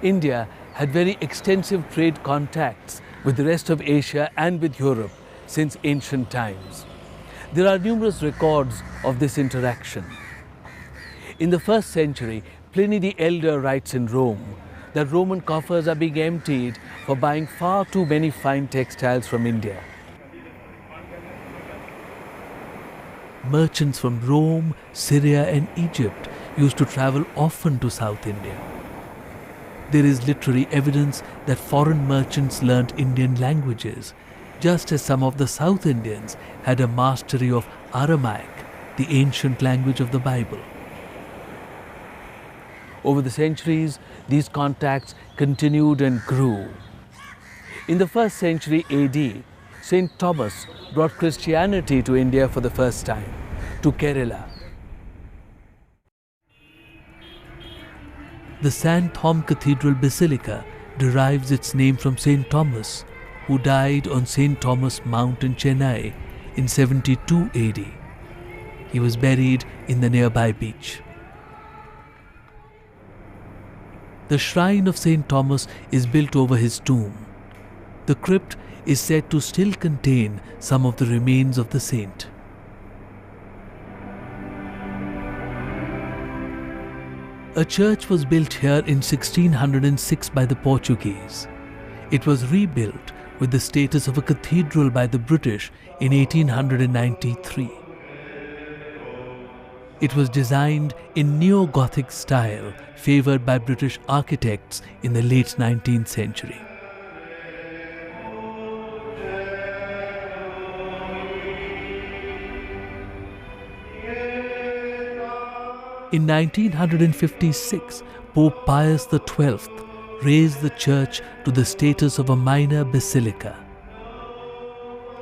India had very extensive trade contacts with the rest of Asia and with Europe since ancient times. There are numerous records of this interaction. In the 1st century, Pliny the Elder writes in Rome that Roman coffers are being emptied for buying far too many fine textiles from India. Merchants from Rome, Syria and Egypt used to travel often to South India. There is literary evidence that foreign merchants learnt Indian languages, just as some of the South Indians had a mastery of Aramaic, the ancient language of the Bible. Over the centuries, these contacts continued and grew. In the 1st century AD, St. Thomas brought Christianity to India for the first time, to Kerala. The St. Thom Cathedral Basilica derives its name from St. Thomas, who died on St. Thomas Mount in Chennai in 72 AD. He was buried in the nearby beach. The shrine of St. Thomas is built over his tomb. The crypt is said to still contain some of the remains of the saint. A church was built here in 1606 by the Portuguese. It was rebuilt with the status of a cathedral by the British in 1893. It was designed in neo-Gothic style, favoured by British architects in the late 19th century. In 1956, Pope Pius XII raised the church to the status of a minor basilica.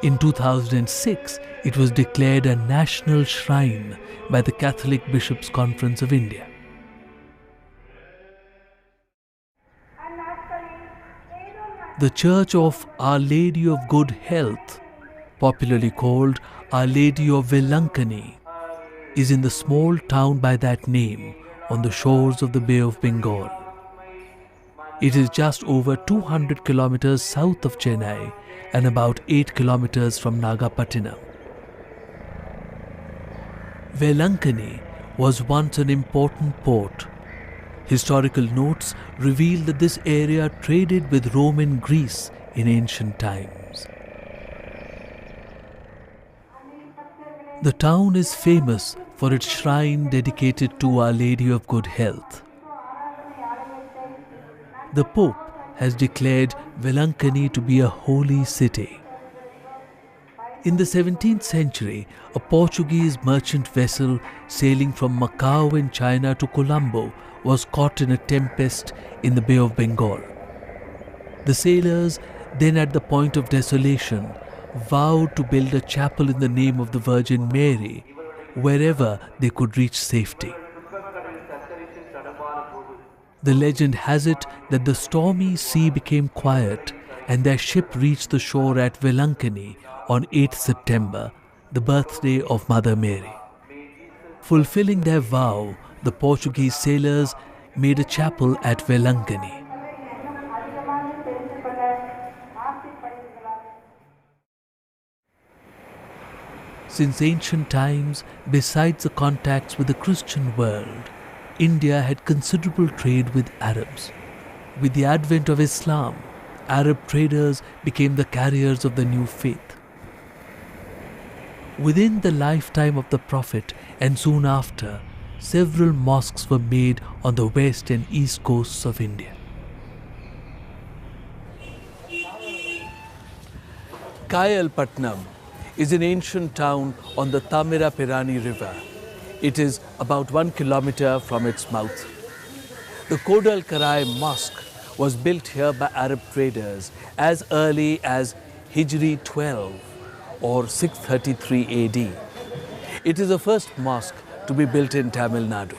In 2006, it was declared a national shrine by the Catholic Bishops' Conference of India. The Church of Our Lady of Good Health, popularly called Our Lady of Velankani, is in the small town by that name on the shores of the Bay of Bengal. It is just over 200 kilometers south of Chennai and about 8 kilometers from Nagapattinam. Velankani was once an important port. Historical notes reveal that this area traded with Rome and Greece in ancient times. The town is famous for its shrine dedicated to Our Lady of Good Health. The Pope has declared Velankani to be a holy city. In the 17th century, a Portuguese merchant vessel sailing from Macau in China to Colombo was caught in a tempest in the Bay of Bengal. The sailors, then at the point of desolation, vowed to build a chapel in the name of the Virgin Mary wherever they could reach safety. The legend has it that the stormy sea became quiet and their ship reached the shore at Velankani on 8th September, the birthday of Mother Mary. Fulfilling their vow, the Portuguese sailors made a chapel at Velankani. Since ancient times, besides the contacts with the Christian world, India had considerable trade with Arabs. With the advent of Islam, Arab traders became the carriers of the new faith. Within the lifetime of the Prophet and soon after, several mosques were made on the west and east coasts of India. Kayalpatnam is an ancient town on the Tamirapirani River. It is about 1 kilometer from its mouth. The Kodal Karai Mosque was built here by Arab traders as early as Hijri 12 or 633 AD. It is the first mosque to be built in Tamil Nadu.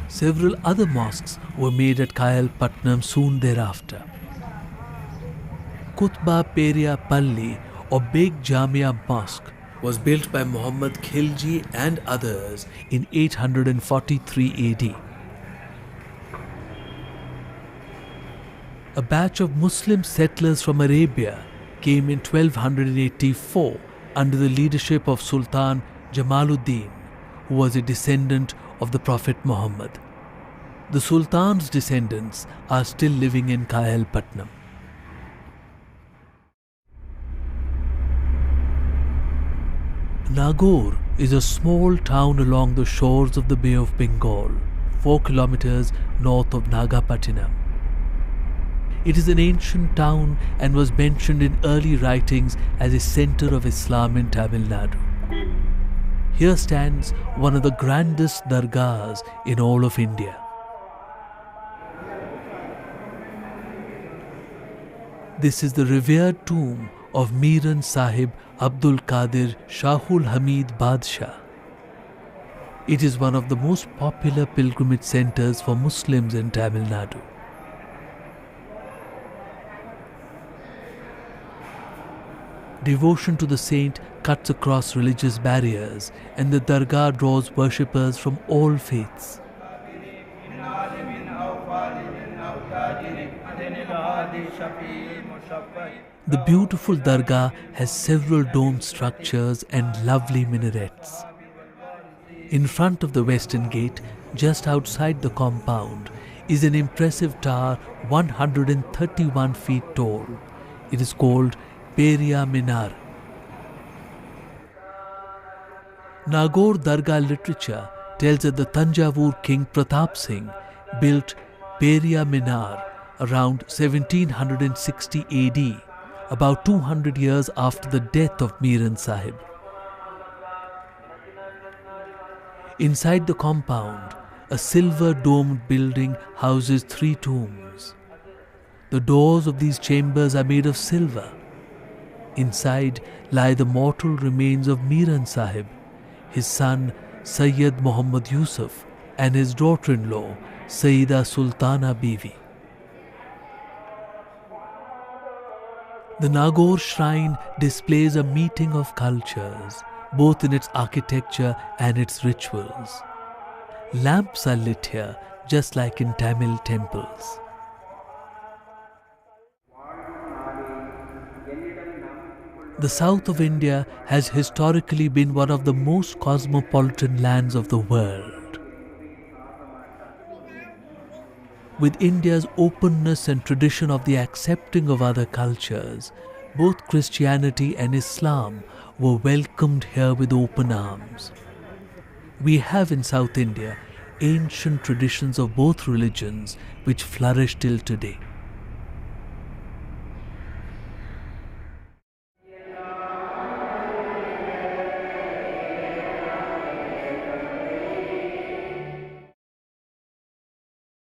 Several other mosques were made at Kayalpatnam soon thereafter. Kutba Peria Palli or Beg Jamia Mosque was built by Muhammad Khilji and others in 843 AD. A batch of Muslim settlers from Arabia came in 1284 under the leadership of Sultan Jamaluddin, who was a descendant of the Prophet Muhammad. The Sultan's descendants are still living in Kayalpatnam. Nagaur is a small town along the shores of the Bay of Bengal, 4 kilometers north of Nagapattinam. It is an ancient town and was mentioned in early writings as a center of Islam in Tamil Nadu. Here stands one of the grandest dargahs in all of India. This is the revered tomb of Miran Sahib Abdul Qadir Shahul Hamid Badshah. It is one of the most popular pilgrimage centers for Muslims in Tamil Nadu. Devotion to the saint cuts across religious barriers, and the dargah draws worshippers from all faiths. The beautiful dargah has several domed structures and lovely minarets. In front of the western gate, just outside the compound, is an impressive tower 131 feet tall. It is called Periya Minar. Nagaur Dargah literature tells that the Tanjavur king Pratap Singh built Periya Minar around 1760 AD, about 200 years after the death of Miran Sahib. Inside the compound, a silver-domed building houses 3 tombs. The doors of these chambers are made of silver. Inside lie the mortal remains of Miran Sahib, his son Sayyid Muhammad Yusuf, and his daughter-in-law Sayyida Sultana Bivi. The Nagaur shrine displays a meeting of cultures, both in its architecture and its rituals. Lamps are lit here, just like in Tamil temples. The south of India has historically been one of the most cosmopolitan lands of the world. With India's openness and tradition of the accepting of other cultures, both Christianity and Islam were welcomed here with open arms. We have in South India ancient traditions of both religions which flourish till today.